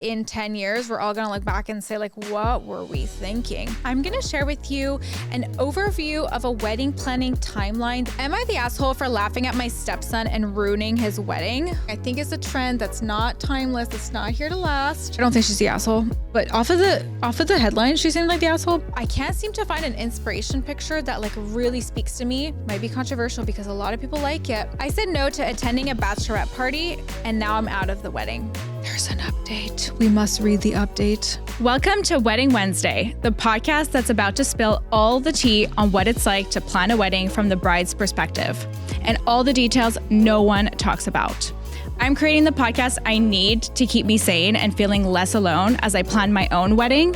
in 10 years, we're all gonna look back and say like, what were we thinking? I'm gonna share with you an overview of a wedding planning timeline. Am I the asshole for laughing at my stepson and ruining his wedding? I think it's a trend that's not timeless. It's not here to last. I don't think she's the asshole, but off of the headline, she seemed like the asshole. I can't seem to find an inspiration picture that like really speaks to me. Might be controversial because a lot of people like it. I said no to attending a bachelorette party and now I'm out of the wedding. There's an update. We must read the update. Welcome to Wedding Wednesday, the podcast that's about to spill all the tea on what it's like to plan a wedding from the bride's perspective and all the details no one talks about. I'm creating the podcast I need to keep me sane and feeling less alone as I plan my own wedding.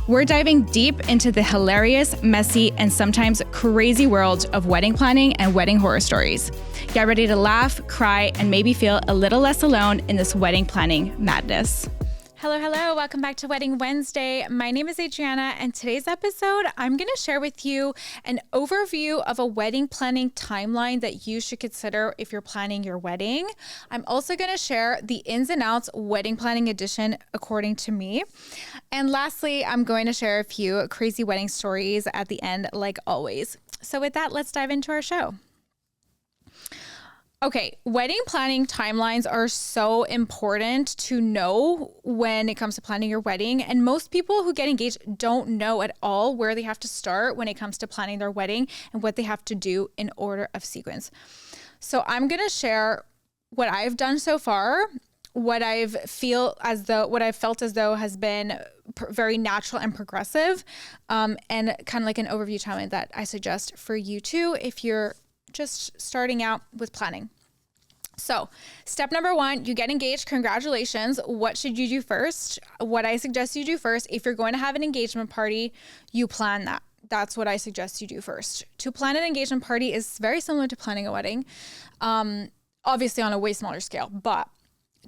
We're diving deep into the hilarious, messy, and sometimes crazy world of wedding planning and wedding horror stories. Get ready to laugh, cry, and maybe feel a little less alone in this wedding planning madness. Hello, welcome back to Wedding Wednesday. My name is Adriana, and today's episode, I'm gonna share with you an overview of a wedding planning timeline that you should consider if you're planning your wedding. I'm also gonna share the ins and outs wedding planning edition according to me. And lastly, I'm going to share a few crazy wedding stories at the end, like always. So with that, let's dive into our show. Okay, wedding planning timelines are so important to know when it comes to planning your wedding. And most people who get engaged don't know at all where they have to start when it comes to planning their wedding and what they have to do in order of sequence. So I'm going to share what I've done so far, what I've felt as though has been very natural and progressive, and kind of like an overview timeline that I suggest for you too if you're just starting out with planning. So step number one, you get engaged. Congratulations. What should you do first? What I suggest you do first, if you're going to have an engagement party, you plan that. That's what I suggest you do first. To plan an engagement party is very similar to planning a wedding, obviously on a way smaller scale, but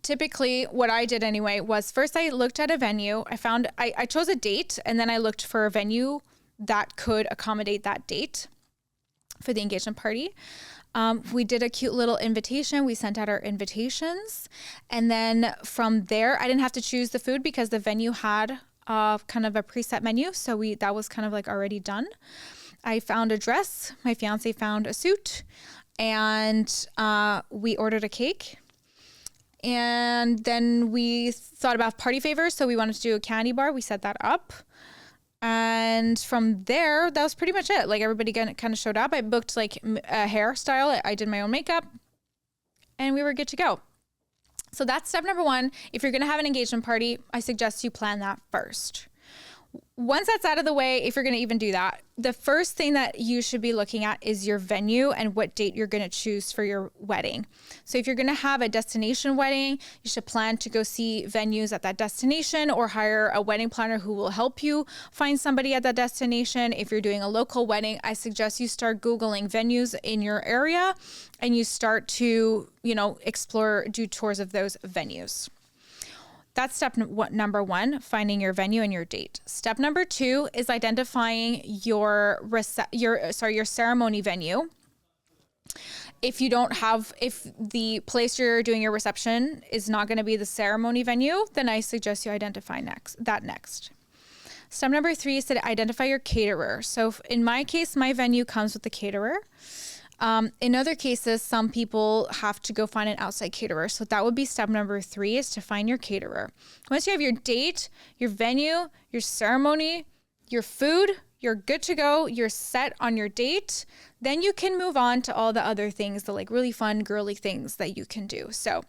typically what I did anyway was first I looked at a venue. I chose a date and then I looked for a venue that could accommodate that date for the engagement party. We did a cute little invitation. We sent out our invitations. And then from there, I didn't have to choose the food because the venue had kind of a preset menu. So that was kind of like already done. I found a dress. My fiance found a suit. And we ordered a cake. And then we thought about party favors. So we wanted to do a candy bar. We set that up. And from there, that was pretty much it. Like everybody kind of showed up. I booked like a hairstyle. I did my own makeup and we were good to go. So that's step number one. If you're going to have an engagement party, I suggest you plan that first. Once that's out of the way, if you're going to even do that, the first thing that you should be looking at is your venue and what date you're going to choose for your wedding. So if you're going to have a destination wedding, you should plan to go see venues at that destination or hire a wedding planner who will help you find somebody at that destination. If you're doing a local wedding, I suggest you start Googling venues in your area and you start to, explore, do tours of those venues. That's step number one, finding your venue and your date. Step number two is identifying your ceremony venue. If the place you're doing your reception is not going to be the ceremony venue, then I suggest you identify that next. Step number three is to identify your caterer. So in my case, my venue comes with the caterer. In other cases, some people have to go find an outside caterer. So that would be step number three, is to find your caterer. Once you have your date, your venue, your ceremony, your food, you're good to go. You're set on your date. Then you can move on to all the other things, the like really fun, girly things that you can do. So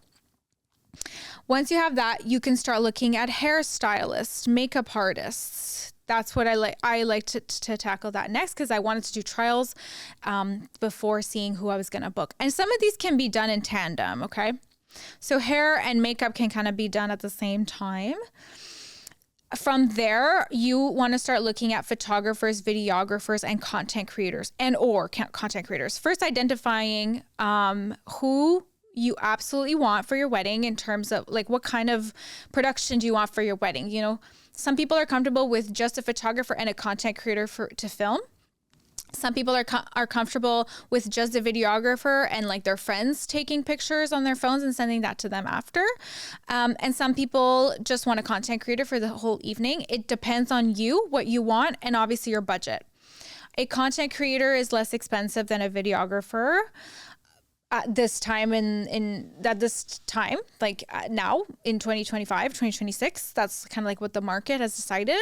once you have that, you can start looking at hairstylists, makeup artists. That's what I like to tackle that next because I wanted to do trials before seeing who I was going to book. And some of these can be done in tandem, okay? So hair and makeup can kind of be done at the same time. From there, you want to start looking at photographers, videographers, and content creators content creators. First, identifying who you absolutely want for your wedding in terms of like what kind of production do you want for your wedding. Some people are comfortable with just a photographer and a content creator to film. Some people are comfortable with just a videographer and like their friends taking pictures on their phones and sending that to them after. And some people just want a content creator for the whole evening. It depends on you, what you want, and obviously your budget. A content creator is less expensive than a videographer at this time like now in 2025, 2026. That's kind of like what the market has decided.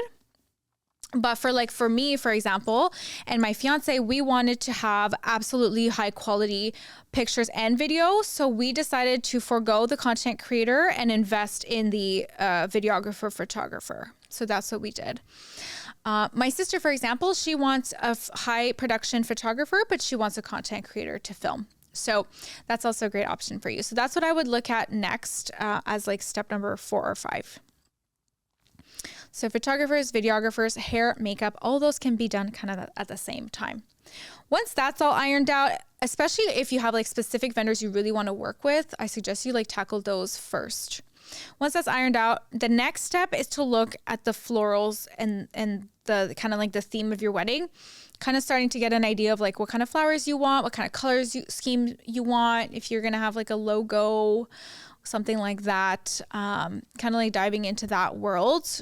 But for me, for example, and my fiance, we wanted to have absolutely high quality pictures and video. So we decided to forego the content creator and invest in the videographer, photographer. So that's what we did. My sister, for example, she wants a high production photographer, but she wants a content creator to film. So that's also a great option for you. So that's what I would look at next as like step number 4 or 5. So photographers, videographers, hair, makeup, all those can be done kind of at the same time. Once that's all ironed out, especially if you have like specific vendors you really want to work with, I suggest you like tackle those first. Once that's ironed out, the next step is to look at the florals and the kind of like the theme of your wedding, kind of starting to get an idea of like what kind of flowers you want, what kind of colors scheme you want, if you're going to have like a logo, something like that, kind of like diving into that world.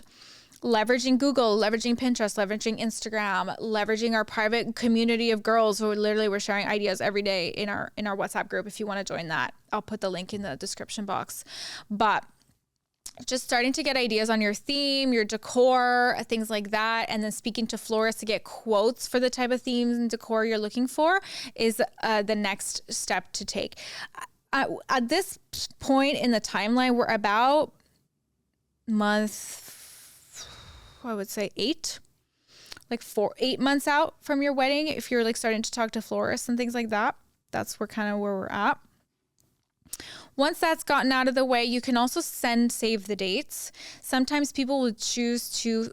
Leveraging Google, leveraging Pinterest, leveraging Instagram, leveraging our private community of girls who we're sharing ideas every day in our WhatsApp group. If you want to join that, I'll put the link in the description box. But just starting to get ideas on your theme, your decor, things like that, and then speaking to florists to get quotes for the type of themes and decor you're looking for is the next step to take. At this point in the timeline, we're about I would say 8 months out from your wedding. If you're like starting to talk to florists and things like that, that's where we're at. Once that's gotten out of the way, you can also save the dates. Sometimes people would choose to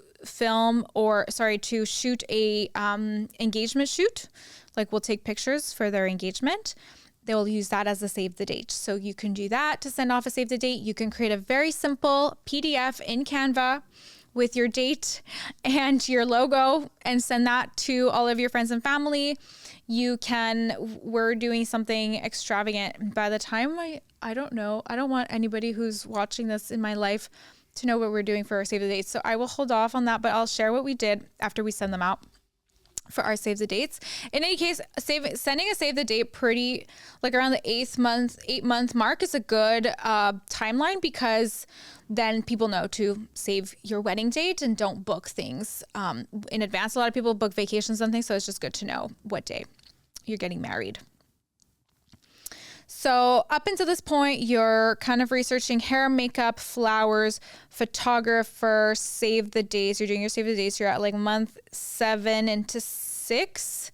shoot a engagement shoot. Like we'll take pictures for their engagement. They will use that as a save the date. So you can do that to send off a save the date. You can create a very simple PDF in Canva with your date and your logo and send that to all of your friends and family. We're doing something extravagant. By the time I don't know, I don't want anybody who's watching this in my life to know what we're doing for our save the dates. So I will hold off on that, but I'll share what we did after we send them out for our save the dates. In any case, sending a save the date pretty like around the 8-month mark is a good timeline, because then people know to save your wedding date and don't book things in advance. A lot of people book vacations and things, so it's just good to know what day you're getting married. So up until this point, you're kind of researching hair, makeup, flowers, photographer, save the dates. You're doing your save the dates. You're at like month 7 into 6.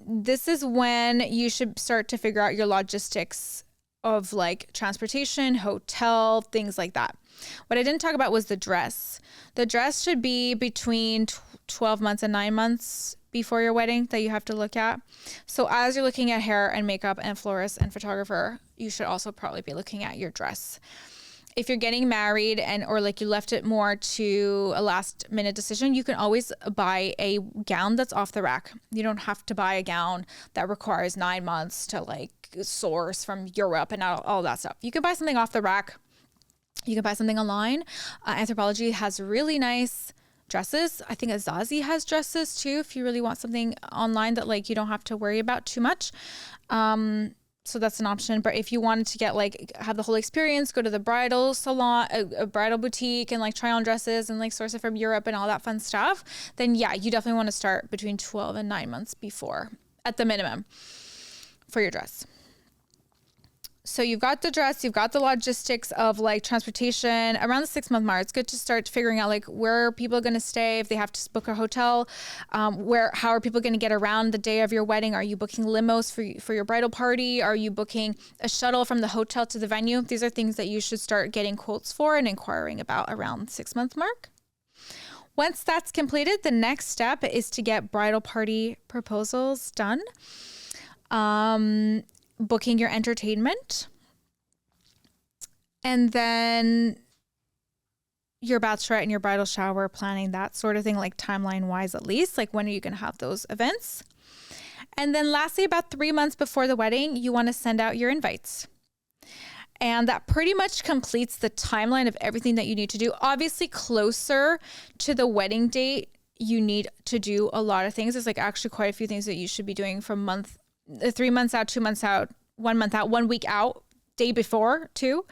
This is when you should start to figure out your logistics of like transportation, hotel, things like that. What I didn't talk about was the dress. The dress should be between 12 months and 9 months before your wedding that you have to look at. So as you're looking at hair and makeup and florist and photographer, you should also probably be looking at your dress. If you're getting married or like you left it more to a last minute decision, you can always buy a gown that's off the rack. You don't have to buy a gown that requires 9 months to like source from Europe and all that stuff. You can buy something off the rack. You can buy something online. Anthropologie has really nice dresses. I think 𝐟𝐨𝐫𝐞 has dresses too, if you really want something online that like you don't have to worry about too much. So that's an option. But if you wanted to get have the whole experience, go to the bridal salon, a bridal boutique, and like try on dresses and like source it from Europe and all that fun stuff, then yeah, you definitely want to start between 12 and 9 months before, at the minimum, for your dress. So you've got the dress, you've got the logistics of like transportation. Around the 6-month mark, it's good to start figuring out like where are people going to stay, if they have to book a hotel, how are people going to get around the day of your wedding? Are you booking limos for your bridal party? Are you booking a shuttle from the hotel to the venue? These are things that you should start getting quotes for and inquiring about around the 6-month mark. Once that's completed, the next step is to get bridal party proposals done. Booking your entertainment, and then your bachelorette and your bridal shower planning, that sort of thing, like timeline wise, at least, like when are you going to have those events? And then lastly, about 3 months before the wedding, you want to send out your invites. And that pretty much completes the timeline of everything that you need to do. Obviously, closer to the wedding date, you need to do a lot of things. There's like actually quite a few things that you should be doing from 3 months out, 2 months out, 1 month out, 1 week out, day before too,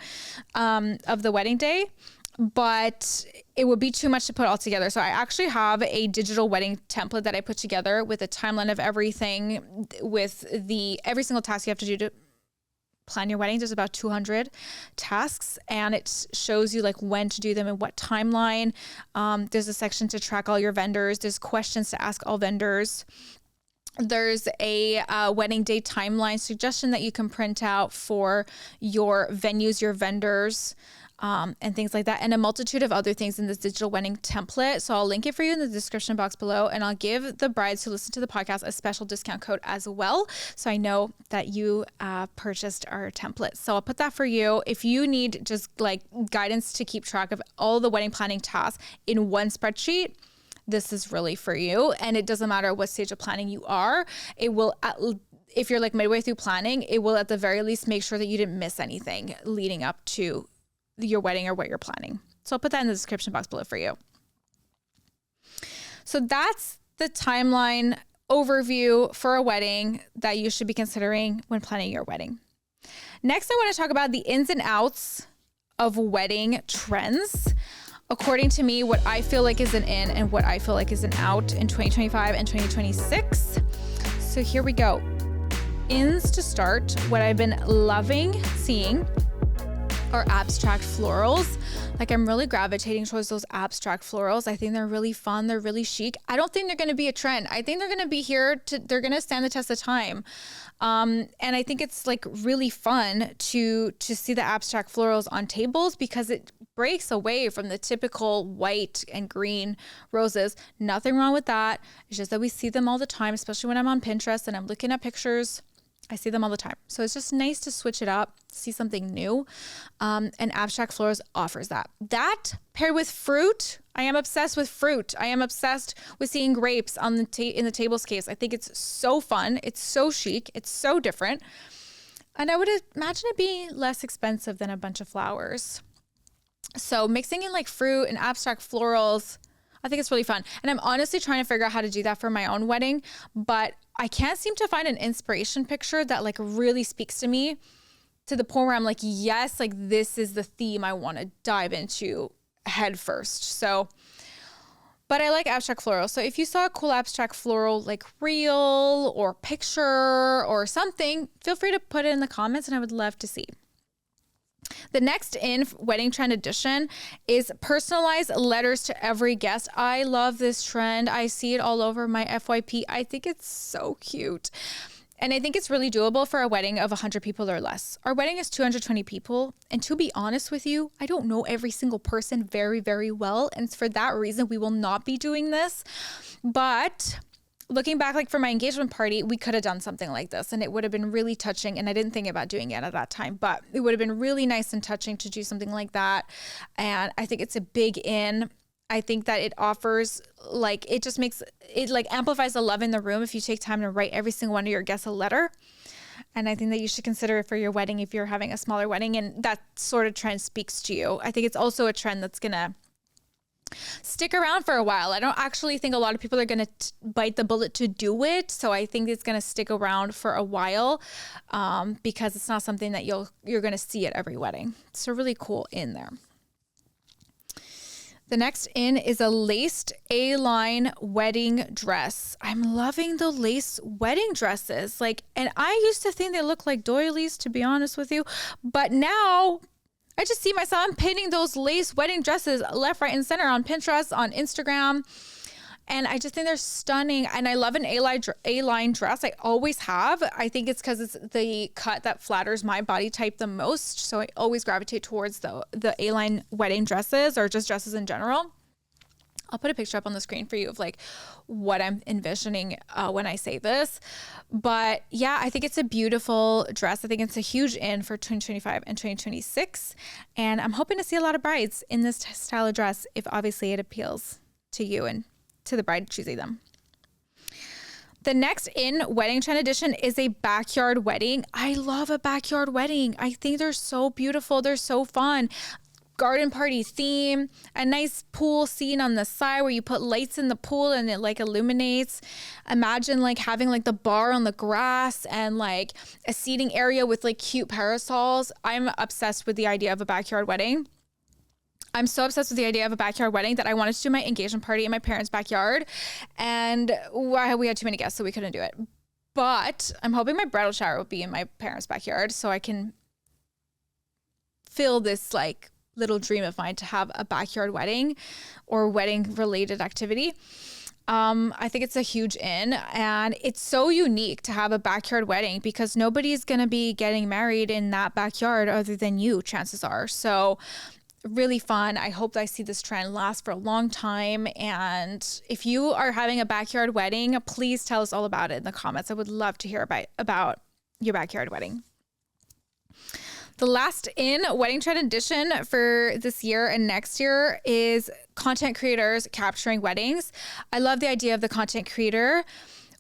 of the wedding day. But it would be too much to put all together. So I actually have a digital wedding template that I put together with a timeline of everything, with every single task you have to do to plan your wedding. There's about 200 tasks, and it shows you like when to do them and what timeline. There's a section to track all your vendors. There's questions to ask all vendors. There's a wedding day timeline suggestion that you can print out for your venues, your vendors, and things like that, and a multitude of other things in this digital wedding template. So I'll link it for you in the description box below, and I'll give the brides who listen to the podcast a special discount code as well. So I know that you purchased our template. So I'll put that for you. If you need just like guidance to keep track of all the wedding planning tasks in one spreadsheet, this is really for you. And it doesn't matter what stage of planning you are. It will, if you're like midway through planning, it will at the very least make sure that you didn't miss anything leading up to your wedding or what you're planning. So I'll put that in the description box below for you. So that's the timeline overview for a wedding that you should be considering when planning your wedding. Next, I want to talk about the ins and outs of wedding trends. According to me, what I feel like is an in and what I feel like is an out in 2025 and 2026. So here we go. Ins to start, what I've been loving seeing are abstract florals. Like I'm really gravitating towards those abstract florals. I think they're really fun. They're really chic. I don't think they're going to be a trend. I think they're going to be here they're going to stand the test of time. And I think it's like really fun to see the abstract florals on tables because it breaks away from the typical white and green roses. Nothing wrong with that. It's just that we see them all the time, especially when I'm on Pinterest and I'm looking at pictures. I see them all the time. So it's just nice to switch it up, see something new. And abstract florals offers that. That paired with fruit, I am obsessed with fruit. I am obsessed with seeing grapes on in the tables case. I think it's so fun. It's so chic. It's so different. And I would imagine it be less expensive than a bunch of flowers. So mixing in like fruit and abstract florals, I think it's really fun. And I'm honestly trying to figure out how to do that for my own wedding, but I can't seem to find an inspiration picture that like really speaks to me to the point where I'm like, yes, like this is the theme I want to dive into head first. So, but I like abstract floral. So if you saw a cool abstract floral, like reel or picture or something, feel free to put it in the comments and I would love to see. The next in wedding trend edition is personalized letters to every guest. I love this trend. I see it all over my FYP. I think it's so cute. And I think it's really doable for a wedding of 100 people or less. Our wedding is 220 people. And to be honest with you, I don't know every single person very, very well. And for that reason, we will not be doing this. But looking back, like for my engagement party, we could have done something like this and it would have been really touching. And I didn't think about doing it at that time, but it would have been really nice and touching to do something like that. And I think it's a big in. I think that it offers like, it just makes it like amplifies the love in the room if you take time to write every single one of your guests a letter. And I think that you should consider it for your wedding if you're having a smaller wedding and that sort of trend speaks to you. I think it's also a trend that's going to stick around for a while. I don't actually think a lot of people are going to bite the bullet to do it. So I think it's going to stick around for a while because it's not something that you're going to see at every wedding. So really cool in there. The next in is a laced A-line wedding dress. I'm loving the lace wedding dresses. And I used to think they look like doilies, to be honest with you. But now I just see myself, I'm pinning those lace wedding dresses left, right, and center on Pinterest, on Instagram. And I just think they're stunning. And I love an A-line dress. I always have. I think it's because it's the cut that flatters my body type the most. So I always gravitate towards the A-line wedding dresses or just dresses in general. I'll put a picture up on the screen for you of like what I'm envisioning when I say this. But yeah, I think it's a beautiful dress. I think it's a huge in for 2025 and 2026. And I'm hoping to see a lot of brides in this style of dress if obviously it appeals to you and to the bride choosing them. The next in wedding trend edition is a backyard wedding. I love a backyard wedding. I think they're so beautiful. They're so fun. Garden party theme, a nice pool scene on the side where you put lights in the pool and it like illuminates. Imagine like having like the bar on the grass and like a seating area with like cute parasols. I'm obsessed with the idea of a backyard wedding. I'm so obsessed with the idea of a backyard wedding that I wanted to do my engagement party in my parents' backyard, and we had too many guests, so we couldn't do it. But I'm hoping my bridal shower will be in my parents' backyard so I can fill this like little dream of mine to have a backyard wedding or wedding related activity. I think it's a huge in, and it's so unique to have a backyard wedding because nobody's going to be getting married in that backyard other than you, chances are. So really fun. I hope that I see this trend last for a long time. And if you are having a backyard wedding, please tell us all about it in the comments. I would love to hear about your backyard wedding. The last in wedding trend edition for this year and next year is content creators capturing weddings. I love the idea of the content creator.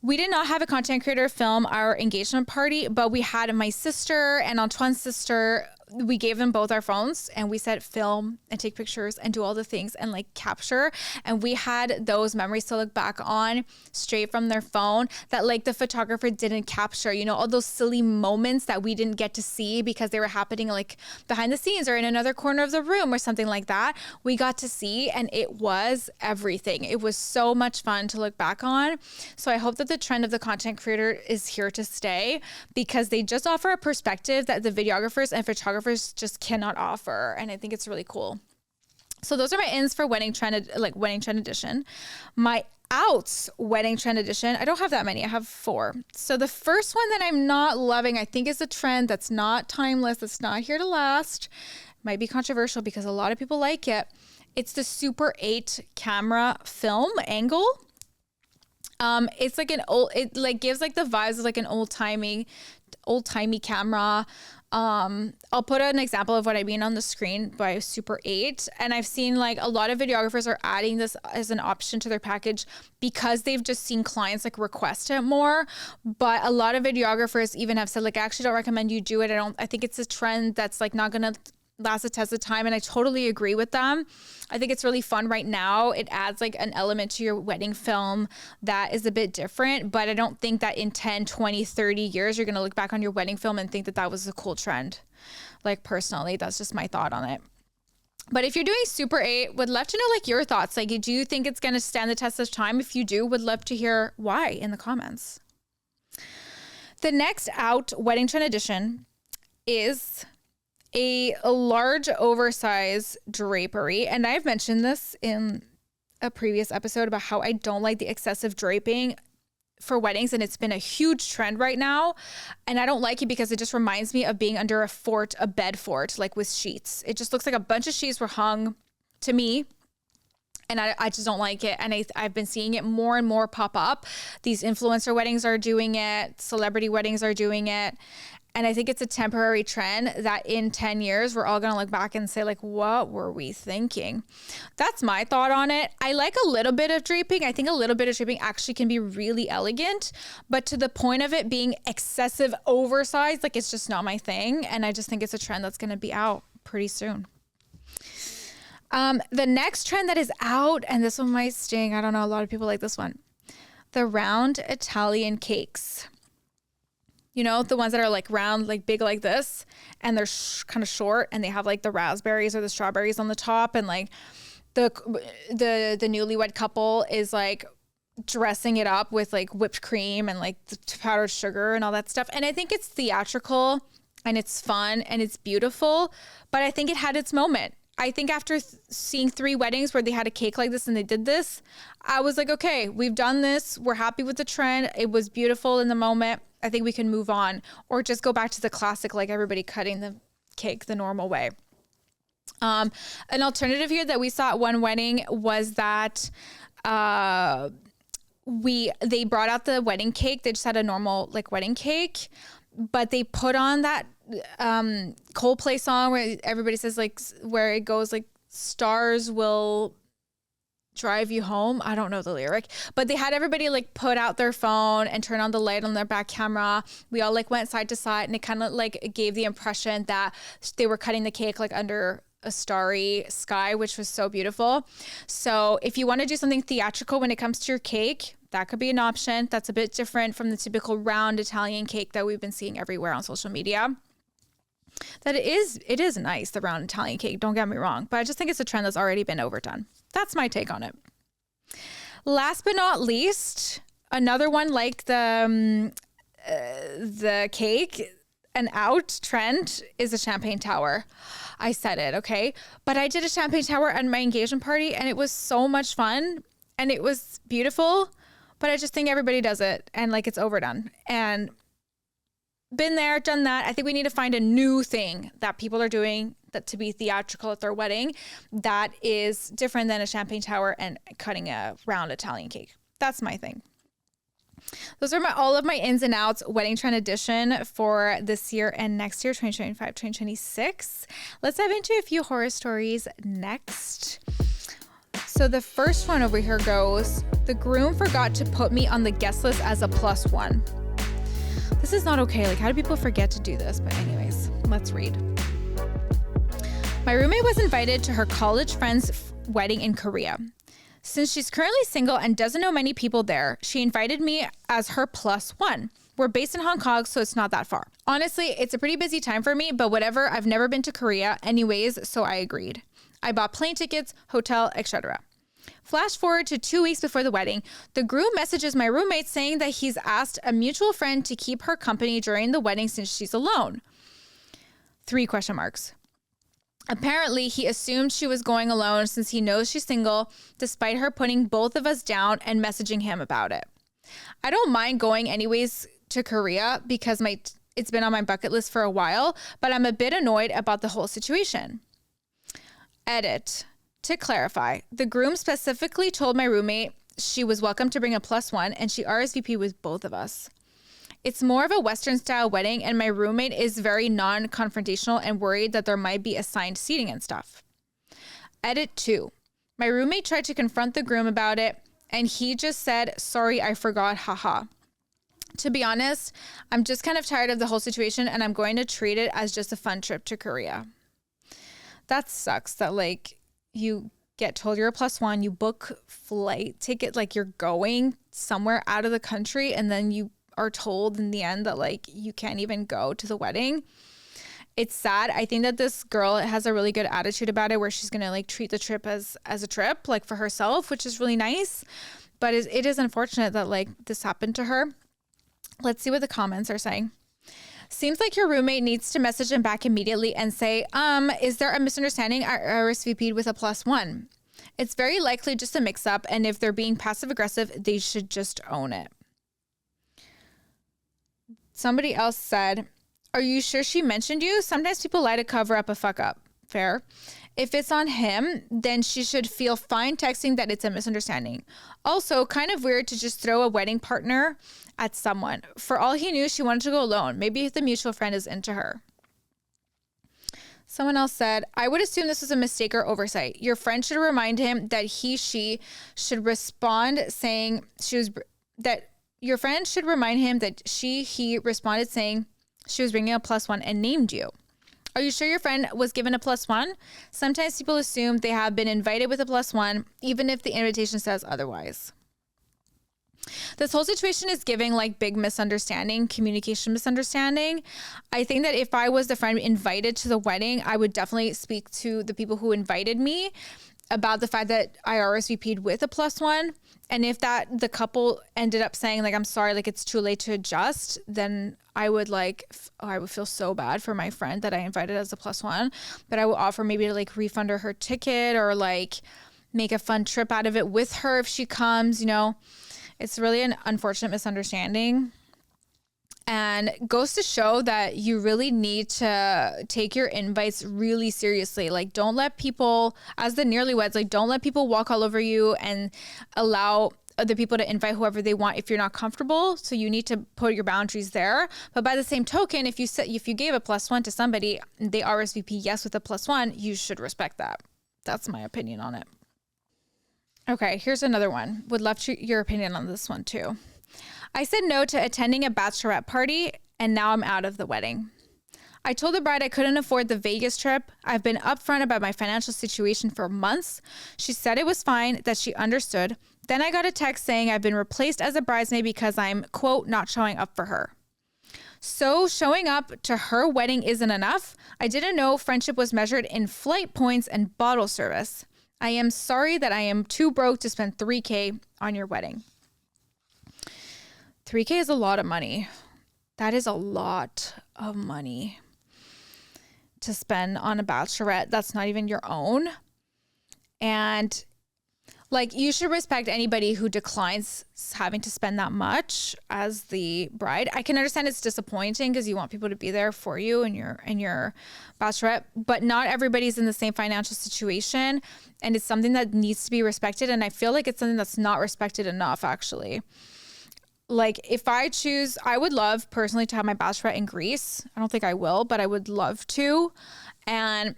We did not have a content creator film our engagement party, but we had my sister and Antoine's sister. We gave them both our phones and we said film and take pictures and do all the things and like capture. And we had those memories to look back on straight from their phone that like the photographer didn't capture, you know, all those silly moments that we didn't get to see because they were happening like behind the scenes or in another corner of the room or something like that. We got to see, and it was everything. It was so much fun to look back on. So I hope that the trend of the content creator is here to stay because they just offer a perspective that the videographers and photographers just cannot offer, and I think it's really cool. So those are my ins for wedding trend edition. My outs wedding trend edition, I don't have that many. I have 4. So the first one that I'm not loving, I think is a trend that's not timeless, that's not here to last. Might be controversial because a lot of people like it. It's the Super 8 camera film angle. It's like it like gives like the vibes of like an old-timey camera. I'll put an example of what I mean on the screen by Super 8. And I've seen like a lot of videographers are adding this as an option to their package because they've just seen clients like request it more. But a lot of videographers even have said like, I actually don't recommend you do it. I think it's a trend that's like not going to last a test of time. And I totally agree with them. I think it's really fun right now. It adds like an element to your wedding film that is a bit different, but I don't think that in 10, 20, 30 years, you're going to look back on your wedding film and think that that was a cool trend. Like personally, that's just my thought on it. But if you're doing Super 8, would love to know like your thoughts. Like, do you think it's going to stand the test of time? If you do, would love to hear why in the comments. The next out wedding trend edition is a large oversized drapery. And I've mentioned this in a previous episode about how I don't like the excessive draping for weddings. And it's been a huge trend right now. And I don't like it because it just reminds me of being under a bed fort, like with sheets. It just looks like a bunch of sheets were hung to me. And I just don't like it. And I've been seeing it more and more pop up. These influencer weddings are doing it. Celebrity weddings are doing it. And I think it's a temporary trend that in 10 years, we're all going to look back and say like, what were we thinking? That's my thought on it. I like a little bit of draping. I think a little bit of draping actually can be really elegant, but to the point of it being excessive oversized, like it's just not my thing. And I just think it's a trend that's going to be out pretty soon. The next trend that is out, and this one might sting, I don't know, a lot of people like this one, the round Italian cakes. You know, the ones that are like round, like big like this, and they're kind of short, and they have like the raspberries or the strawberries on the top, and like the newlywed couple is like dressing it up with like whipped cream and like the powdered sugar and all that stuff. And I think it's theatrical and it's fun and it's beautiful, but I think it had its moment. I think after seeing 3 weddings where they had a cake like this and they did this, I was like, okay, we've done this. We're happy with the trend. It was beautiful in the moment. I think we can move on or just go back to the classic, like everybody cutting the cake the normal way. An alternative here that we saw at one wedding was that they brought out the wedding cake. They just had a normal like wedding cake, but they put on that Coldplay song where everybody says like, where it goes like, stars will drive you home. I don't know the lyric, but they had everybody like put out their phone and turn on the light on their back camera. We all like went side to side, and it kind of like gave the impression that they were cutting the cake like under a starry sky, which was so beautiful. So if you want to do something theatrical when it comes to your cake, that could be an option. That's a bit different from the typical round Italian cake that we've been seeing everywhere on social media. That it is nice, the round Italian cake, don't get me wrong, but I just think it's a trend that's already been overdone. That's my take on it. Last but not least, another one like the cake, an out trend is a champagne tower. I said it, okay? But I did a champagne tower at my engagement party, and it was so much fun, and it was beautiful, but I just think everybody does it, and like it's overdone. And been there, done that. I think we need to find a new thing that people are doing that to be theatrical at their wedding that is different than a champagne tower and cutting a round Italian cake. That's my thing. Those are all of my ins and outs wedding trend edition for this year and next year, 2025, 2026. Let's dive into a few horror stories next. So the first one over here goes, the groom forgot to put me on the guest list as a +1. This is not okay. Like, how do people forget to do this? But anyways, let's read. My roommate was invited to her college friend's wedding in Korea. Since she's currently single and doesn't know many people there, she invited me as her +1. We're based in Hong Kong, so it's not that far. Honestly, it's a pretty busy time for me, but whatever, I've never been to Korea anyways, so I agreed. I bought plane tickets, hotel, etc. Flash forward to 2 weeks before the wedding, the groom messages my roommate saying that he's asked a mutual friend to keep her company during the wedding since she's alone. 3 question marks. Apparently, he assumed she was going alone since he knows she's single, despite her putting both of us down and messaging him about it. I don't mind going anyways to Korea because it's been on my bucket list for a while, but I'm a bit annoyed about the whole situation. Edit. To clarify, the groom specifically told my roommate she was welcome to bring a +1 and she RSVP'd with both of us. It's more of a Western style wedding and my roommate is very non-confrontational and worried that there might be assigned seating and stuff. Edit 2. My roommate tried to confront the groom about it and he just said, sorry, I forgot, haha. To be honest, I'm just kind of tired of the whole situation and I'm going to treat it as just a fun trip to Korea. That sucks that like you get told you're a +1, you book flight ticket, like you're going somewhere out of the country and then you are told in the end that like you can't even go to the wedding. It's sad. I think that this girl has a really good attitude about it where she's going to like treat the trip as a trip like for herself, which is really nice. But it is unfortunate that like this happened to her. Let's see what the comments are saying. Seems like your roommate needs to message him back immediately and say, is there a misunderstanding? I RSVP'd with a +1. It's very likely just a mix up. And if they're being passive aggressive, they should just own it. Somebody else said, are you sure she mentioned you? Sometimes people lie to cover up a fuck up. Fair. If it's on him, then she should feel fine texting that it's a misunderstanding. Also, kind of weird to just throw a wedding partner at someone. For all he knew, she wanted to go alone. Maybe the mutual friend is into her. Someone else said, I would assume this was a mistake or oversight. Your friend should remind him that she should respond saying your friend should remind him that he responded saying she was bringing a +1 and named you. Are you sure your friend was given a +1? Sometimes people assume they have been invited with a +1, even if the invitation says otherwise. This whole situation is giving like big misunderstanding, communication misunderstanding. I think that if I was the friend invited to the wedding, I would definitely speak to the people who invited me about the fact that I RSVP'd with a +1. And if the couple ended up saying like, I'm sorry, like it's too late to adjust, then I would feel so bad for my friend that I invited as a +1, but I would offer maybe to like refund her ticket or like make a fun trip out of it with her if she comes, you know. It's really an unfortunate misunderstanding. And goes to show that you really need to take your invites really seriously. Like, don't let people, as the nearlyweds, like, don't let people walk all over you and allow other people to invite whoever they want if you're not comfortable. So you need to put your boundaries there. But by the same token, if you gave a +1 to somebody, they RSVP yes with a +1, you should respect that. That's my opinion on it. Okay, here's another one. Would love your opinion on this one too. I said no to attending a bachelorette party, and now I'm out of the wedding. I told the bride I couldn't afford the Vegas trip. I've been upfront about my financial situation for months. She said it was fine, that she understood. Then I got a text saying I've been replaced as a bridesmaid because I'm, quote, not showing up for her. So showing up to her wedding isn't enough. I didn't know friendship was measured in flight points and bottle service. I am sorry that I am too broke to spend $3,000 on your wedding. $3,000 is a lot of money. That is a lot of money to spend on a bachelorette that's not even your own. And like, you should respect anybody who declines having to spend that much as the bride. I can understand it's disappointing because you want people to be there for you and your bachelorette, but not everybody's in the same financial situation, and it's something that needs to be respected. And I feel like it's something that's not respected enough, actually. Like, if I choose, I would love personally to have my bachelorette in Greece. I don't think I will, but I would love to. And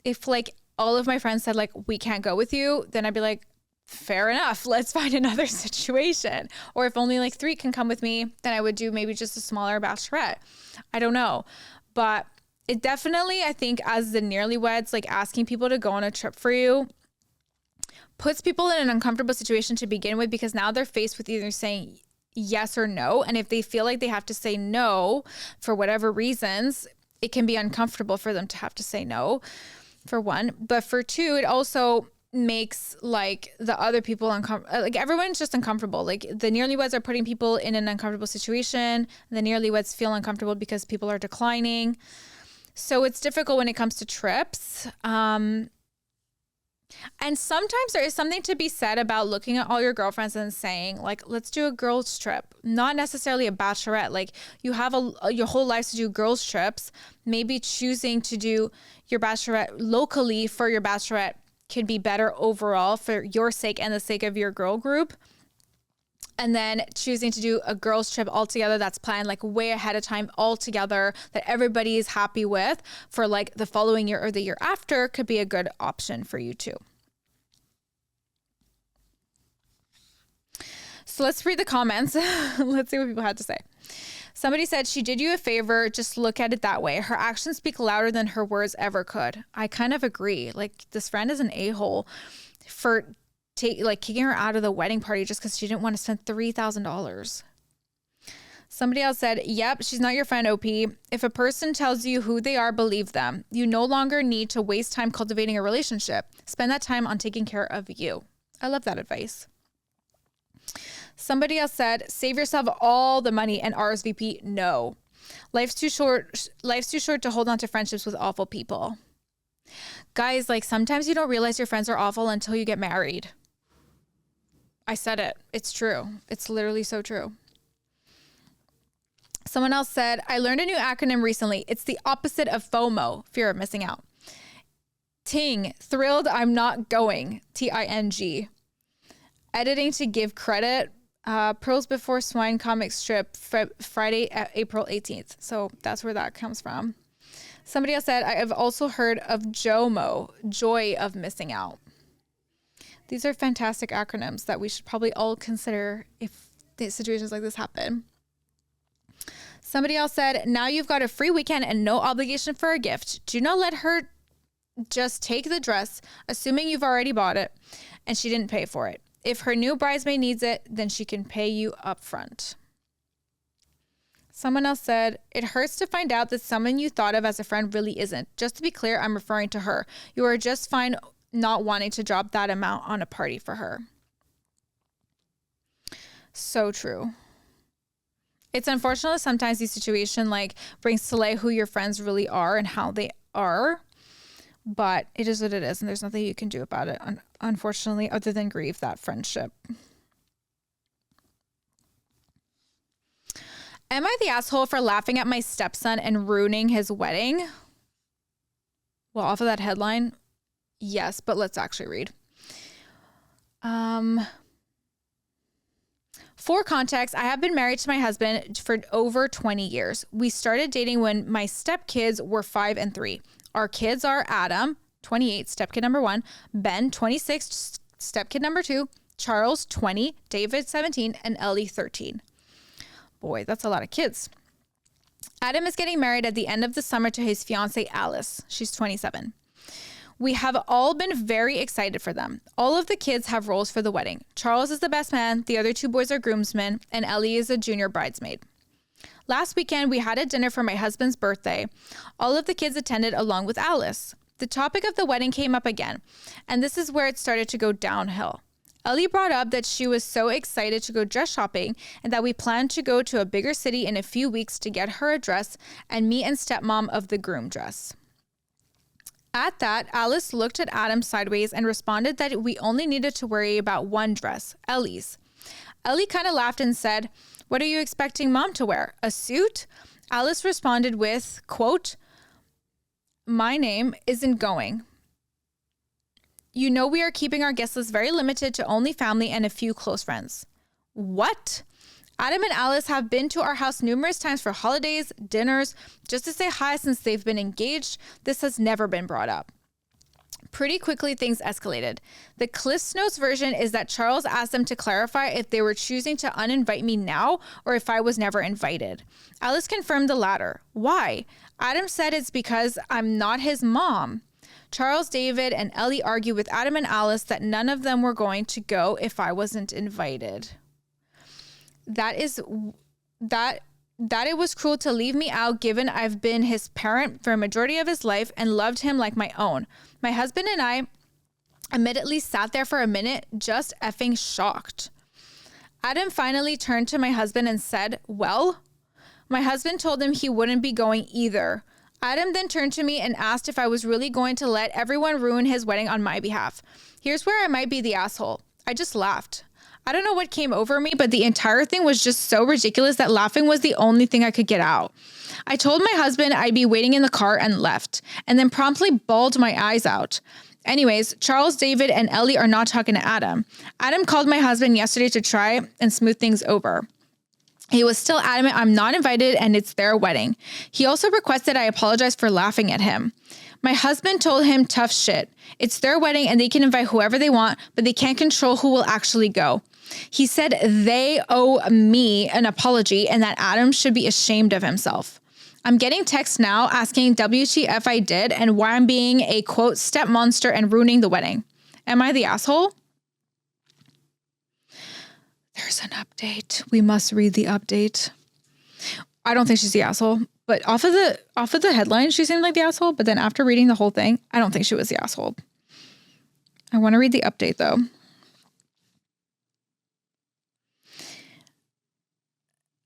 if like all of my friends said like, we can't go with you, then I'd be like, fair enough, let's find another situation. Or if only like 3 can come with me, then I would do maybe just a smaller bachelorette. I don't know. But it definitely, I think as the nearlyweds, like asking people to go on a trip for you puts people in an uncomfortable situation to begin with, because now they're faced with either saying yes or no. And if they feel like they have to say no for whatever reasons, it can be uncomfortable for them to have to say no, for one. But for two, it also makes like the other people uncomfortable. Like, everyone's just uncomfortable. Like, the nearlyweds are putting people in an uncomfortable situation. The nearlyweds feel uncomfortable because people are declining. So it's difficult when it comes to trips. And sometimes there is something to be said about looking at all your girlfriends and saying like, let's do a girls trip, not necessarily a bachelorette. Like, you have your whole life to do girls trips. Maybe choosing to do your bachelorette locally for your bachelorette could be better overall for your sake and the sake of your girl group. And then choosing to do a girls trip all together that's planned like way ahead of time all together, that everybody is happy with for like the following year or the year after, could be a good option for you too. So let's read the comments. Let's see what people had to say. Somebody said, she did you a favor. Just look at it that way. Her actions speak louder than her words ever could. I kind of agree. Like, this friend is an a-hole for kicking her out of the wedding party just because she didn't want to spend $3,000. Somebody else said, yep, she's not your friend, OP. If a person tells you who they are, believe them. You no longer need to waste time cultivating a relationship. Spend that time on taking care of you. I love that advice. Somebody else said, save yourself all the money and RSVP no. Life's too short to hold on to friendships with awful people. Guys, like, sometimes you don't realize your friends are awful until you get married. I said it. It's true. It's literally so true. Someone else said, I learned a new acronym recently. It's the opposite of FOMO, fear of missing out. Ting, thrilled I'm not going, TING. Editing to give credit. Pearls Before Swine comic strip, Friday, April 18th. So that's where that comes from. Somebody else said, I have also heard of JOMO, joy of missing out. These are fantastic acronyms that we should probably all consider if situations like this happen. Somebody else said, now you've got a free weekend and no obligation for a gift. Do not let her just take the dress, assuming you've already bought it and she didn't pay for it. If her new bridesmaid needs it, then she can pay you up front. Someone else said, it hurts to find out that someone you thought of as a friend really isn't. Just to be clear, I'm referring to her. You are just fine not wanting to drop that amount on a party for her. So true. It's unfortunate that sometimes these situations like brings to light who your friends really are and how they are. But it is what it is, and there's nothing you can do about it, unfortunately, other than grieve that friendship. Am I the asshole for laughing at my stepson and ruining his wedding? Well, off of that headline, yes, but let's actually read. For context, I have been married to my husband for over 20 years. We started dating when my stepkids were 5 and 3. Our kids are Adam, 28, stepkid number 1, Ben, 26, stepkid number 2, Charles, 20, David, 17, and Ellie, 13. Boy, that's a lot of kids. Adam is getting married at the end of the summer to his fiancée, Alice. She's 27. We have all been very excited for them. All of the kids have roles for the wedding. Charles is the best man, the other 2 boys are groomsmen, and Ellie is a junior bridesmaid. Last weekend, we had a dinner for my husband's birthday. All of the kids attended along with Alice. The topic of the wedding came up again, and this is where it started to go downhill. Ellie brought up that she was so excited to go dress shopping and that we planned to go to a bigger city in a few weeks to get her a dress and me and stepmom of the groom dress. At that, Alice looked at Adam sideways and responded that we only needed to worry about one dress, Ellie's. Ellie kind of laughed and said, "What are you expecting mom to wear? A suit?" Alice responded with, quote, "My name isn't going. You know we are keeping our guest list very limited to only family and a few close friends." What? Adam and Alice have been to our house numerous times for holidays, dinners, just to say hi since they've been engaged. This has never been brought up. Pretty quickly, things escalated. The CliffsNotes version is that Charles asked them to clarify if they were choosing to uninvite me now or if I was never invited. Alice confirmed the latter. Why? Adam said it's because I'm not his mom. Charles, David, and Ellie argue with Adam and Alice that none of them were going to go if I wasn't invited. That it was cruel to leave me out given I've been his parent for a majority of his life and loved him like my own. My husband and I admittedly sat there for a minute, just effing shocked. Adam finally turned to my husband and said, "Well?" My husband told him he wouldn't be going either. Adam then turned to me and asked if I was really going to let everyone ruin his wedding on my behalf. Here's where I might be the asshole. I just laughed. I don't know what came over me, but the entire thing was just so ridiculous that laughing was the only thing I could get out. I told my husband I'd be waiting in the car and left, and then promptly bawled my eyes out. Anyways, Charles, David, and Ellie are not talking to Adam. Adam called my husband yesterday to try and smooth things over. He was still adamant I'm not invited and it's their wedding. He also requested I apologize for laughing at him. My husband told him tough shit. It's their wedding and they can invite whoever they want, but they can't control who will actually go. He said they owe me an apology and that Adam should be ashamed of himself. I'm getting texts now asking WTF I did and why I'm being a, quote, step monster and ruining the wedding. Am I the asshole? There's an update. We must read the update. I don't think she's the asshole, but off of the headline, she seemed like the asshole. But then after reading the whole thing, I don't think she was the asshole. I want to read the update though.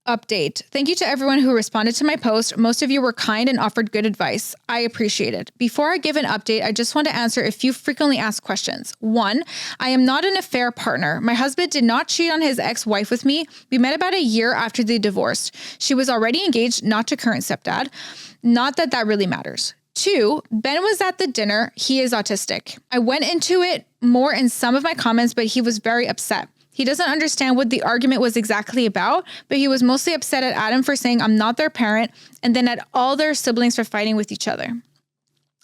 Update. Thank you to everyone who responded to my post. Most of you were kind and offered good advice. I appreciate it. Before I give an update, I just want to answer a few frequently asked questions. 1, I am not an affair partner. My husband did not cheat on his ex-wife with me. We met about a year after they divorced. She was already engaged, not to current stepdad. Not that that really matters. 2, Ben was at the dinner. He is autistic. I went into it more in some of my comments, but he was very upset. He doesn't understand what the argument was exactly about, but he was mostly upset at Adam for saying I'm not their parent, and then at all their siblings for fighting with each other.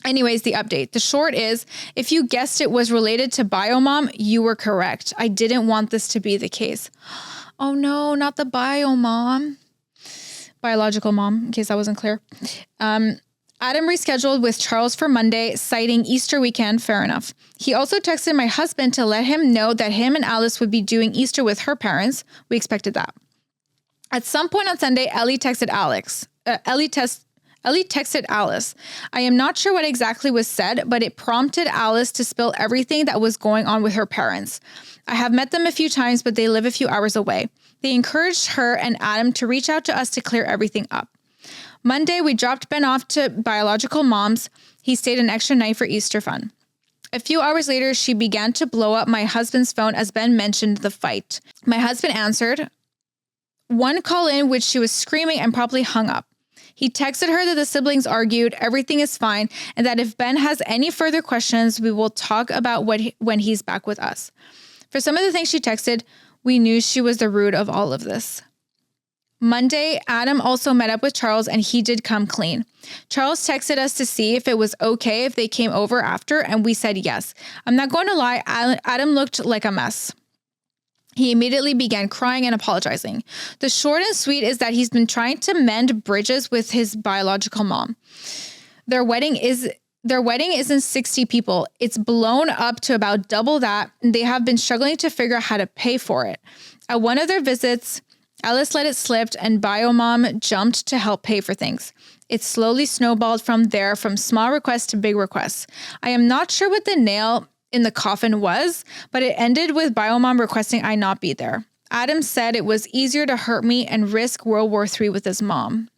Anyways, the update. The short is, if you guessed it was related to biomom, you were correct. I didn't want this to be the case. Oh no, not the biomom. Biological mom, in case that wasn't clear. Adam rescheduled with Charles for Monday, citing Easter weekend. Fair enough. He also texted my husband to let him know that him and Alice would be doing Easter with her parents. We expected that. At some point on Sunday, Ellie texted Alice. I am not sure what exactly was said, but it prompted Alice to spill everything that was going on with her parents. I have met them a few times, but they live a few hours away. They encouraged her and Adam to reach out to us to clear everything up. Monday, we dropped Ben off to biological mom's. He stayed an extra night for Easter fun. A few hours later, she began to blow up my husband's phone as Ben mentioned the fight. My husband answered, one call in which she was screaming and promptly hung up. He texted her that the siblings argued, everything is fine, and that if Ben has any further questions, we will talk about when he's back with us. For some of the things she texted, we knew she was the root of all of this. Monday, Adam also met up with Charles and he did come clean. Charles texted us to see if it was okay if they came over after, and we said yes. I'm not going to lie, Adam looked like a mess. He immediately began crying and apologizing. The short and sweet is that he's been trying to mend bridges with his biological mom. Their wedding isn't 60 people. It's blown up to about double that, and they have been struggling to figure out how to pay for it. At one of their visits, Alice let it slip and Biomom jumped to help pay for things. It slowly snowballed from there, from small requests to big requests. I am not sure what the nail in the coffin was, but it ended with Biomom requesting I not be there. Adam said it was easier to hurt me and risk World War III with his mom.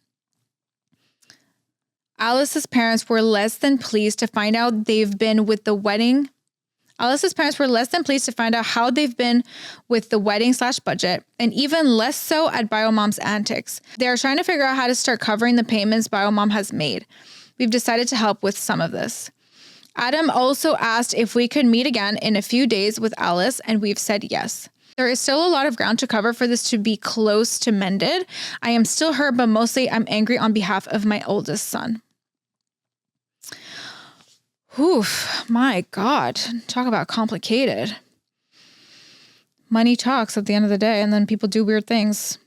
Alice's parents were less than pleased to find out they've been with the wedding. Alice's parents were less than pleased to find out how they've been with the wedding/budget, and even less so at Biomom's antics. They are trying to figure out how to start covering the payments Biomom has made. We've decided to help with some of this. Adam also asked if we could meet again in a few days with Alice, and we've said yes. There is still a lot of ground to cover for this to be close to mended. I am still hurt, but mostly I'm angry on behalf of my oldest son. Oof, my God. Talk about complicated. Money talks at the end of the day, and then people do weird things.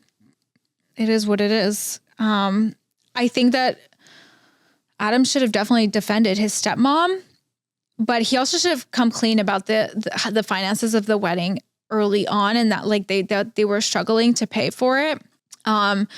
It is what it is. I think that Adam should have definitely defended his stepmom, but he also should have come clean about the finances of the wedding early on, and that like they were struggling to pay for it. And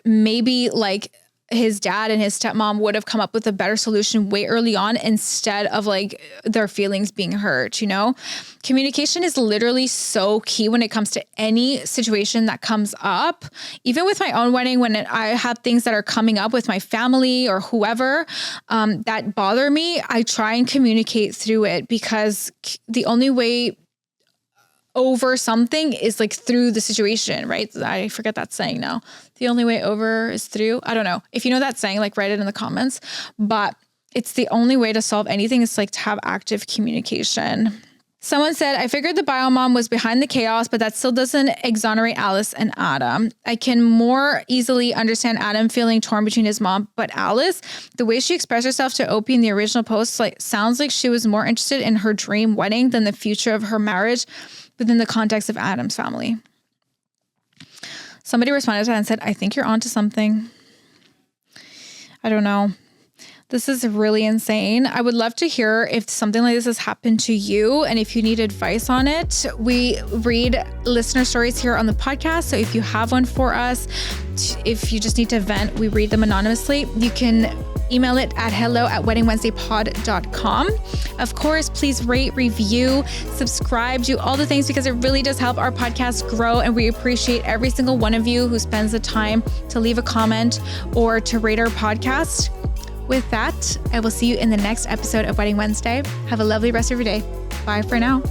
maybe like his dad and his stepmom would have come up with a better solution way early on instead of like their feelings being hurt, you know? Communication is literally so key when it comes to any situation that comes up. Even with my own wedding, when I have things that are coming up with my family or whoever that bother me, I try and communicate through it, because the only way over something is like through the situation, right? I forget that saying now. The only way over is through. I don't know. If you know that saying, like write it in the comments. But it's the only way to solve anything is like to have active communication. Someone said, I figured the biomom was behind the chaos, but that still doesn't exonerate Alice and Adam. I can more easily understand Adam feeling torn between his mom, but Alice, the way she expressed herself to Opie in the original post, like sounds like she was more interested in her dream wedding than the future of her marriage within the context of Adam's family. Somebody responded to that and said, I think you're onto something. I don't know. This is really insane. I would love to hear if something like this has happened to you and if you need advice on it. We read listener stories here on the podcast. So if you have one for us, if you just need to vent, we read them anonymously. You can email it at hello@weddingwednesdaypod.com. Of course, please rate, review, subscribe, do all the things, because it really does help our podcast grow. And we appreciate every single one of you who spends the time to leave a comment or to rate our podcast. With that, I will see you in the next episode of Wedding Wednesday. Have a lovely rest of your day. Bye for now.